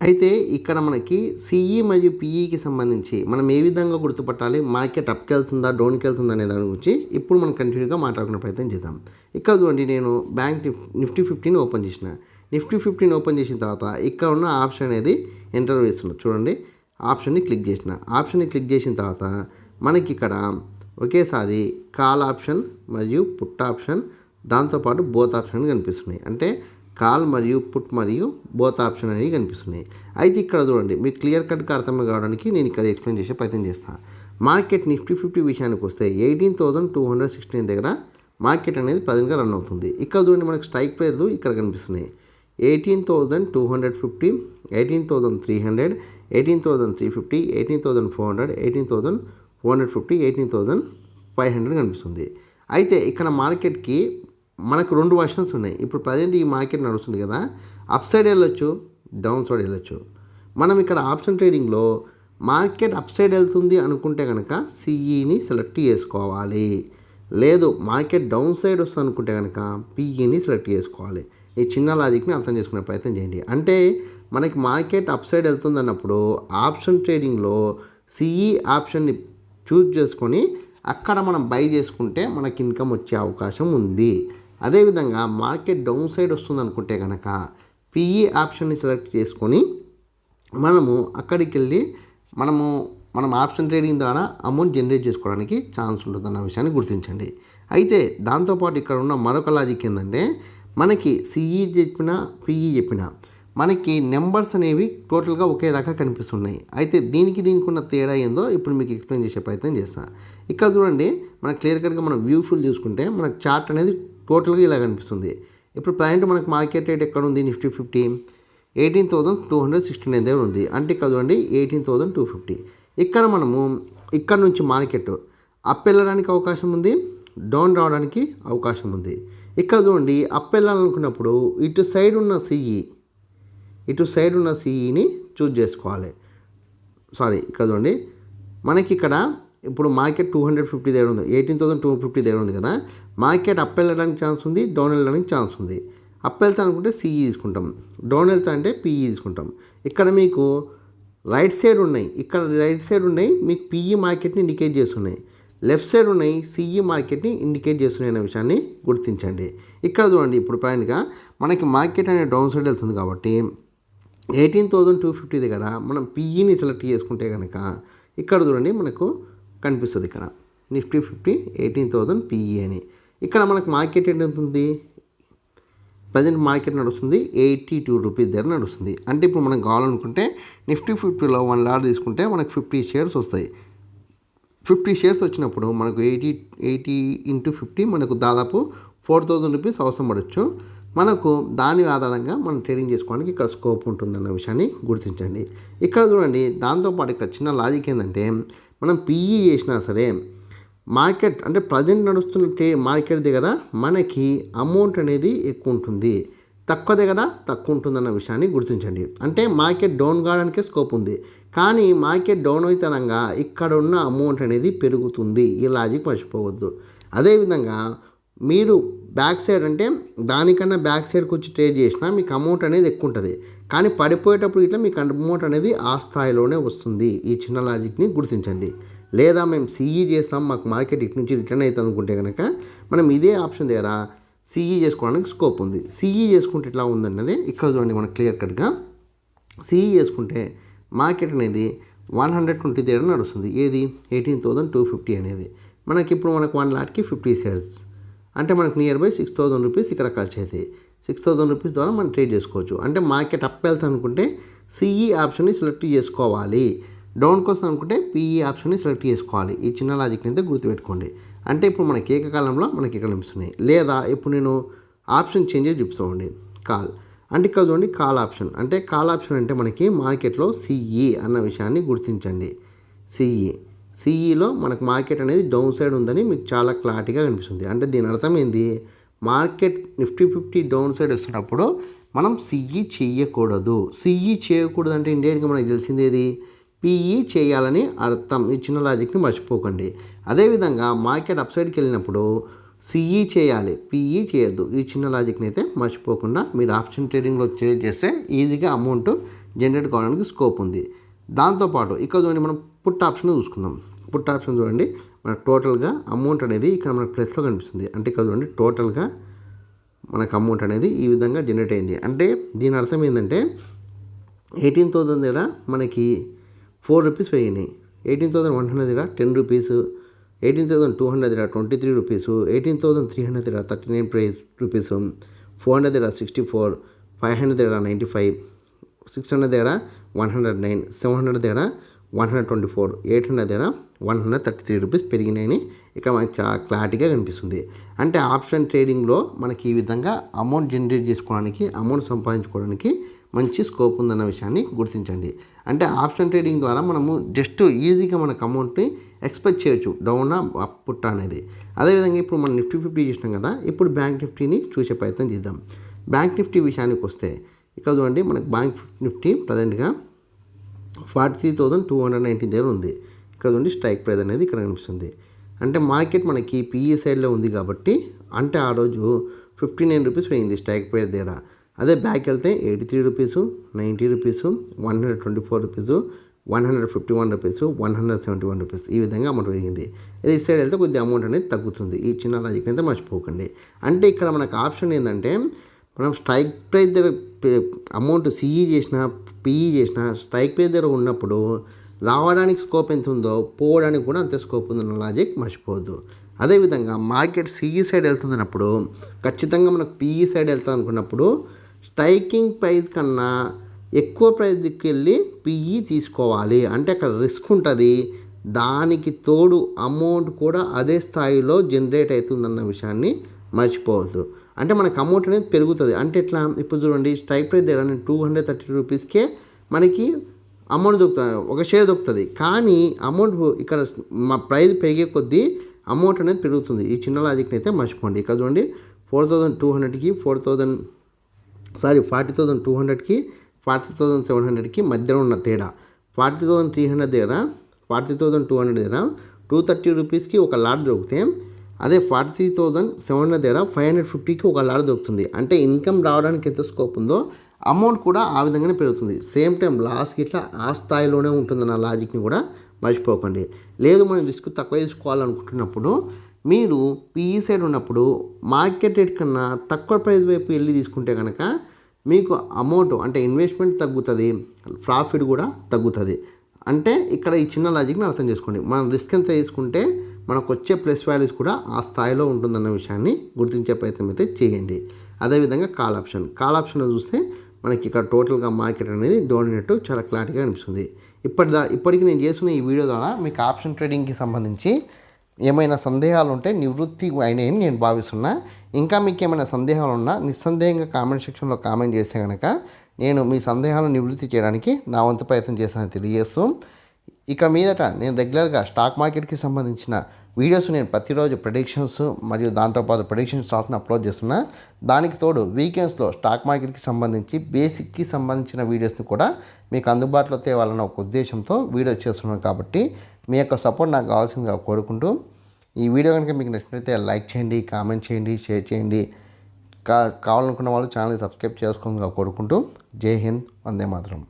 అయితే ఇక్కడ మనకి సిఈ మరియు పిఈకి సంబంధించి మనం ఏ విధంగా గుర్తుపట్టాలి, మార్కెట్ అప్కి వెళ్తుందా డౌన్కి వెళ్తుందా అనే దాని గురించి ఇప్పుడు మనం కంటిన్యూగా మాట్లాడుకునే ప్రయత్నం చేద్దాం. ఇక్కడ చూడండి, నేను నిఫ్టీ 15 ఓపెన్ చేసిన. నిఫ్టీ 15 ఓపెన్ చేసిన తర్వాత ఇక్కడ ఉన్న ఆప్షన్ అనేది ఎంటర్ వేస్తున్నా. చూడండి, ఆప్షన్ని క్లిక్ చేసిన. ఆప్షన్ని క్లిక్ చేసిన తర్వాత మనకి ఇక్కడ ఒకేసారి కాల్ ఆప్షన్ మరియు పుట్ ఆప్షన్, దాంతోపాటు బోత్ ఆప్షన్ కనిపిస్తున్నాయి. అంటే కాల్ మరియు పుట్ మరియు బోత్ ఆప్షన్ అనేవి కనిపిస్తున్నాయి. అయితే ఇక్కడ చూడండి, మీకు క్లియర్ కట్గా అర్థం కావడానికి నేను ఇక్కడ ఎక్స్ప్లెయిన్ చేసే ప్రయత్నం చేస్తాను. మార్కెట్ నిఫ్టీ 50 విషయానికి వస్తే 18,216 దగ్గర మార్కెట్ అనేది ప్రజెంట్గా రన్ అవుతుంది. ఇక్కడ చూడండి, మనకు స్ట్రైక్ ప్రైస్లు ఇక్కడ కనిపిస్తున్నాయి. 18,250, 18,300, 18,350, 18,400, 18,450, 18,500 కనిపిస్తుంది. అయితే ఇక్కడ మార్కెట్కి మనకు 2 వర్షన్స్ ఉన్నాయి. ఇప్పుడు ప్రజెంట్ ఈ మార్కెట్ నడుస్తుంది కదా, అప్ సైడ్ వెళ్ళొచ్చు, డౌన్ సైడ్ వెళ్ళొచ్చు. మనం ఇక్కడ ఆప్షన్ ట్రేడింగ్లో మార్కెట్ అప్ సైడ్ వెళ్తుంది అనుకుంటే కనుక సిఈని సెలెక్ట్ చేసుకోవాలి. లేదు మార్కెట్ డౌన్ సైడ్ వస్తుంది అనుకుంటే కనుక పిఈని సెలెక్ట్ చేసుకోవాలి. ఈ చిన్న లాజిక్ని అర్థం చేసుకునే ప్రయత్నం చేయండి. అంటే మనకి మార్కెట్ అప్ సైడ్ వెళ్తుంది అన్నప్పుడు ఆప్షన్ ట్రేడింగ్లో సిఈ ఆప్షన్ని చూజ్ చేసుకొని అక్కడ మనం బై చేసుకుంటే మనకి ఇన్కమ్ వచ్చే అవకాశం ఉంది. అదేవిధంగా మార్కెట్ డౌన్ సైడ్ వస్తుంది అనుకుంటే కనుక పిఈ ఆప్షన్ని సెలెక్ట్ చేసుకొని మనము అక్కడికి వెళ్ళి మనం ఆప్షన్ ట్రేడింగ్ ద్వారా అమౌంట్ జనరేట్ చేసుకోవడానికి ఛాన్స్ ఉంటుందన్న విషయాన్ని గుర్తించండి. అయితే దాంతోపాటు ఇక్కడ ఉన్న మరొక లాజిక్ ఏంటంటే, మనకి సిఈ చెప్పినా పిఈ చెప్పినా మనకి నెంబర్స్ అనేవి టోటల్గా ఒకే రకంగా కనిపిస్తున్నాయి. అయితే దీనికి ఉన్న తేడా ఏందో ఇప్పుడు మీకు ఎక్స్ప్లెయిన్ చేసే ప్రయత్నం చేస్తాను. ఇక్కడ చూడండి, మనకు క్లియర్ కట్గా మనం వ్యూఫుల్ చూసుకుంటే మనకు చార్ట్ అనేది టోటల్గా ఇలా కనిపిస్తుంది. ఇప్పుడు ప్రజెంట్ మనకు మార్కెట్ రేట్ ఎక్కడ ఉంది, నిఫ్టీ 50 18,269 దగ్గర ఉంది. అంటే ఇక్కడ చూడండి 18,250. ఇక్కడ నుంచి మార్కెట్ అప్ వెళ్ళడానికి అవకాశం ఉంది, డౌన్ రావడానికి అవకాశం ఉంది. ఇక్కడ చూడండి, అప్ వెళ్ళాలనుకున్నప్పుడు ఇటు సైడ్ ఉన్న సిఈని చూజ్ చేసుకోవాలి. ఇక్కడ చూడండి, మనకి ఇక్కడ ఇప్పుడు మార్కెట్ 250 దగ్గర ఉంది, 18,250 దగ్గర ఉంది కదా. మార్కెట్ అప్ వెళ్ళడానికి ఛాన్స్ ఉంది, డౌన్ వెళ్ళడానికి ఛాన్స్ ఉంది. అప్ వెళ్తా అనుకుంటే సిఈ తీసుకుంటాం, డౌన్ వెళ్తా అంటే పిఈ తీసుకుంటాం. ఇక్కడ మీకు రైట్ సైడ్ ఉన్నాయి, మీకు పిఈ మార్కెట్ని ఇండికేట్ చేస్తున్నాయి. లెఫ్ట్ సైడ్ ఉన్నాయి, సిఈ మార్కెట్ని ఇండికేట్ చేస్తున్నాయి అనే విషయాన్ని గుర్తించండి. ఇక్కడ చూడండి, ఇప్పుడు పైనగా మనకి మార్కెట్ అనేది డౌన్ సైడ్ వెళ్తుంది కాబట్టి 18,250 దగ్గర మనం పిఈని సెలెక్ట్ చేసుకుంటే కనుక ఇక్కడ చూడండి మనకు కనిపిస్తుంది. ఇక్కడ నిఫ్టీ 50 18,000 పిఈ అని. ఇక్కడ మనకు మార్కెట్ ఎంత ఉంది, ప్రజెంట్ మార్కెట్ నడుస్తుంది 82 రూపీస్ దగ్గర నడుస్తుంది. అంటే ఇప్పుడు మనం కావాలనుకుంటే నిఫ్టీ 50లో 1 లాట్ తీసుకుంటే మనకు 50 షేర్స్ వస్తాయి. 50 షేర్స్ వచ్చినప్పుడు మనకు 80 ఇంటూ 50 మనకు దాదాపు 4,000 రూపీస్ అవసరం పడవచ్చు. మనకు దాని ఆధారంగా మనం ట్రేడింగ్ చేసుకోవడానికి ఇక్కడ స్కోప్ ఉంటుందన్న విషయాన్ని గుర్తించండి. ఇక్కడ చూడండి, దాంతోపాటు ఇక్కడ చిన్న లాజిక్ ఏంటంటే, మనం పిఈ చేసినా సరే మార్కెట్ అంటే ప్రజెంట్ నడుస్తున్న మార్కెట్ దగ్గర మనకి అమౌంట్ అనేది ఎక్కువ ఉంటుంది, తక్కువ దగ్గర తక్కువ ఉంటుందన్న విషయాన్ని గుర్తించండి. అంటే మార్కెట్ డౌన్ కావడానికే స్కోప్ ఉంది, కానీ మార్కెట్ డౌన్ అవుతానంగా ఇక్కడ ఉన్న అమౌంట్ అనేది పెరుగుతుంది. ఈ లాజిక్ మర్చిపోవద్దు. అదేవిధంగా మీరు బ్యాక్ సైడ్ అంటే దానికన్నా బ్యాక్ సైడ్కి వచ్చి ట్రేడ్ చేసినా మీకు అమౌంట్ అనేది ఎక్కువ ఉంటుంది, కానీ పడిపోయేటప్పుడు ఇట్లా మీకు అమౌంట్ అనేది ఆ స్థాయిలోనే వస్తుంది. ఈ చిన్న లాజిక్ని గుర్తించండి. లేదా మేము సిఈ చేస్తాం, మాకు మార్కెట్ ఇటు నుంచి రిటర్న్ అవుతుంది అనుకుంటే కనుక మనం ఇదే ఆప్షన్ దగ్గర సిఈ చేసుకోవడానికి స్కోప్ ఉంది. సిఈ చేసుకుంటే ఇట్లా ఉందన్నది ఇక్కడ చూడండి, మనకు క్లియర్ కట్గా సిఈ చేసుకుంటే మార్కెట్ అనేది 120 దగ్గర నడుస్తుంది. ఏది 18,250 అనేది మనకి ఇప్పుడు మనకు 1 లాట్కి 50 షేర్స్ అంటే మనకు నియర్ బై 6,000 రూపీస్ ఇక్కడ ఖర్చు అవుతాయి. 6,000 రూపీస్ ద్వారా మనం ట్రేడ్ చేసుకోవచ్చు. అంటే మార్కెట్ అప్ వెళ్తా అనుకుంటే సిఈ ఆప్షన్ని సెలెక్ట్ చేసుకోవాలి, డౌన్ కోసం అనుకుంటే పిఈ ఆప్షన్ని సెలెక్ట్ చేసుకోవాలి. ఈ చిన్న లాజిక్ని అయితే గుర్తుపెట్టుకోండి. అంటే ఇప్పుడు మనకి ఏకకాలంలో మనకి ఇక్కడ కనిపిస్తున్నాయి. లేదా ఇప్పుడు నేను ఆప్షన్ చేంజ్ చూపిస్తామండి. కాల్ అంటే ఇక్కడ చూడండి, కాల్ ఆప్షన్ అంటే మనకి మార్కెట్లో సిఈ అన్న విషయాన్ని గుర్తించండి. సిఈలో మనకు మార్కెట్ అనేది డౌన్ సైడ్ ఉందని మీకు చాలా క్లారిటీగా కనిపిస్తుంది. అంటే దీని అర్థం ఏంది, మార్కెట్ నిఫ్టీ 50 డౌన్ సైడ్ వస్తున్నప్పుడు మనం సిఈ చేయకూడదు. అంటే ఇండియట్గా మనకు తెలిసిందేది పిఈ చేయాలని అర్థం. ఈ చిన్న లాజిక్ని మర్చిపోకండి. అదేవిధంగా మార్కెట్ అప్ సైడ్కి వెళ్ళినప్పుడు సిఈ చేయాలి, పిఈ చేయొద్దు. ఈ చిన్న లాజిక్ని అయితే మర్చిపోకుండా మీరు ఆప్షన్ ట్రేడింగ్లో ట్రేడ్ చేస్తే ఈజీగా అమౌంట్ జనరేట్ కావడానికి స్కోప్ ఉంది. దాంతోపాటు ఇక్కడ చూడండి మనం పుట్ ఆప్షన్ చూసుకుందాం. పుట్ ఆప్షన్ చూడండి మనకు టోటల్గా అమౌంట్ అనేది ఇక్కడ మనకు ప్లస్లో కనిపిస్తుంది. అంటే ఇక్కడ చూడండి టోటల్గా మనకు అమౌంట్ అనేది ఈ విధంగా జనరేట్ అయింది. అంటే దీని అర్థం ఏంటంటే 18,000 దగ్గర మనకి 4 రూపీస్ పెరిగినాయి. 18,100 దగ్గర 10 రూపీస్, 18,200 దగ్గర 23 రూపీస్, 18,300 దగ్గర 39 రూపీస్, 400 దగ్గర 64, 500 దగ్గర 95, 600 దగ్గర 109, 700 దగ్గర 124, 800 దగ్గర 133 రూపీస్ పెరిగినాయని ఇక్కడ మనకి చాలా క్లారిటీగా కనిపిస్తుంది. అంటే ఆప్షన్ ట్రేడింగ్లో మనకి ఈ విధంగా అమౌంట్ జనరేట్ చేసుకోవడానికి, అమౌంట్ సంపాదించుకోవడానికి మంచి స్కోప్ ఉందన్న విషయాన్ని గుర్తించండి. అంటే ఆప్షన్ ట్రేడింగ్ ద్వారా మనము జస్ట్ ఈజీగా మనకు అమౌంట్ని ఎక్స్పెక్ట్ చేయొచ్చు, డౌన్ అప్ అనేది. అదేవిధంగా ఇప్పుడు మనం నిఫ్టీ 50 చూసినాం కదా, ఇప్పుడు బ్యాంక్ నిఫ్టీని చూసే ప్రయత్నం చేద్దాం. బ్యాంక్ నిఫ్టీ విషయానికి వస్తే ఇక్కడ చూడండి మనకు బ్యాంక్ నిఫ్టీ ప్రజెంట్గా 43,290 దగ్గర ఉంది. ఇక్కడ చూడండి స్ట్రైక్ ప్రైస్ అనేది ఇక్కడ కనిపిస్తుంది. అంటే మార్కెట్ మనకి పిఈ సైడ్లో ఉంది కాబట్టి అంటే ఆ రోజు 59 రూపీస్ పోయింది స్ట్రైక్ ప్రైస్ దగ్గర. అదే బ్యాక్ వెళ్తే 83 rupees, 90 rupees, 124 rupees, 151 rupees, 171 rupees ఈ విధంగా అమౌంట్ పెరిగింది. ఇది ఇటు సైడ్ వెళ్తే కొద్దిగా అమౌంట్ అనేది తగ్గుతుంది. ఈ చిన్న లాజిక్ అయితే మర్చిపోకండి. అంటే ఇక్కడ మనకు ఆప్షన్ ఏంటంటే మనం స్ట్రైక్ ప్రైస్ దగ్గర అమౌంట్ సిఈ చేసినా పిఈ చేసినా స్ట్రైక్ ప్రైస్ దగ్గర ఉన్నప్పుడు రావడానికి స్కోప్ ఎంత ఉందో పోవడానికి కూడా అంతే స్కోప్ ఉందన్న లాజిక్ మర్చిపోవద్దు. అదేవిధంగా మార్కెట్ సిఈ సైడ్ వెళ్తున్నప్పుడు ఖచ్చితంగా మనకు పిఈ సైడ్ వెళ్తాం అనుకున్నప్పుడు స్ట్రైకింగ్ ప్రైస్ కన్నా ఎక్కువ ప్రైస్ దిక్కెళ్ళి పిఈ తీసుకోవాలి. అంటే అక్కడ రిస్క్ ఉంటుంది. దానికి తోడు అమౌంట్ కూడా అదే స్థాయిలో జనరేట్ అవుతుందన్న విషయాన్ని మర్చిపోవద్దు. అంటే మనకు అమౌంట్ అనేది పెరుగుతుంది. అంటే ఎట్లా ఇప్పుడు చూడండి స్ట్రైక్ ప్రైస్ దగ్గర 230 రూపీస్కే మనకి అమౌంట్ దొరుకుతుంది, ఒక షేర్ దొరుకుతుంది. కానీ అమౌంట్ ఇక్కడ మా ప్రైస్ పెరిగే కొద్దీ అమౌంట్ అనేది పెరుగుతుంది. ఈ చిన్న లాజిక్ని అయితే మర్చిపోండి. ఇక్కడ చూడండి 4,200కి 40,200కి 40,700కి మధ్యలో ఉన్న తేడా. 40,300 దగ్గర 40,200 దగ్గర 230 రూపీస్కి ఒక లాట్ దొరికితే అదే 43,700 దగ్గర 550కి ఒక లాట్ దొరుకుతుంది. అంటే ఇన్కమ్ రావడానికి ఎంత స్కోప్ ఉందో అమౌంట్ కూడా ఆ విధంగానే పెరుగుతుంది. సేమ్ టైం లాస్కి ఇట్లా ఆ స్థాయిలోనే ఉంటుందన్న లాజిక్ని కూడా మర్చిపోకండి. లేదు మనం రిస్క్ తక్కువ తీసుకోవాలనుకుంటున్నప్పుడు మీరు పిఈ సైడ్ ఉన్నప్పుడు మార్కెట్ రేట్ కన్నా తక్కువ ప్రైస్ వైపు వెళ్ళి తీసుకుంటే కనుక మీకు అమౌంట్ అంటే ఇన్వెస్ట్మెంట్ తగ్గుతుంది, ప్రాఫిట్ కూడా తగ్గుతుంది. అంటే ఇక్కడ ఈ చిన్న లాజిక్ని అర్థం చేసుకోండి. మనం రిస్క్ ఎంత తీసుకుంటే మనకు వచ్చే ప్లస్ వాల్యూస్ కూడా ఆ స్థాయిలో ఉంటుందన్న విషయాన్ని గుర్తించే ప్రయత్నం అయితే చేయండి. అదేవిధంగా కాల్ ఆప్షన్ చూస్తే మనకి ఇక్కడ టోటల్గా మార్కెట్ అనేది డౌన్ అయినట్టు చాలా క్లారిటీగా అనిపిస్తుంది. ఇప్పటికి నేను చేస్తున్న ఈ వీడియో ద్వారా మీకు ఆప్షన్ ట్రేడింగ్కి సంబంధించి ఏమైనా సందేహాలు ఉంటే నివృత్తి అయినాయని నేను భావిస్తున్నా. ఇంకా మీకు ఏమైనా సందేహాలు ఉన్నా నిస్సందేహంగా కామెంట్ సెక్షన్లో కామెంట్ చేస్తే కనుక నేను మీ సందేహాలను నివృత్తి చేయడానికి నా వంతు ప్రయత్నం చేస్తానని తెలియజేస్తూ ఇక మీదట నేను రెగ్యులర్గా స్టాక్ మార్కెట్కి సంబంధించిన వీడియోస్ నేను ప్రతిరోజు ప్రెడిక్షన్స్ మరియు దాంతోపాటు ప్రెడిక్షన్ స్టాక్స్ని అప్లోడ్ చేస్తున్నా. దానికి తోడు వీకెండ్స్లో స్టాక్ మార్కెట్కి సంబంధించి బేసిక్కి సంబంధించిన వీడియోస్ని కూడా మీకు అందుబాటులో తేవాలన్న ఒక ఉద్దేశంతో వీడియో చేస్తున్నాను. కాబట్టి మీ యొక్క సపోర్ట్ నాకు కావాల్సిందిగా కోరుకుంటూ ఈ వీడియో కనుక మీకు నచ్చినట్లయితే లైక్ చేయండి, కామెంట్ చేయండి, షేర్ చేయండి. కావాలనుకున్న వాళ్ళు ఛానల్ని సబ్స్క్రైబ్ చేసుకోవాలని కోరుకుంటూ జై హింద్, వందే మాతరం.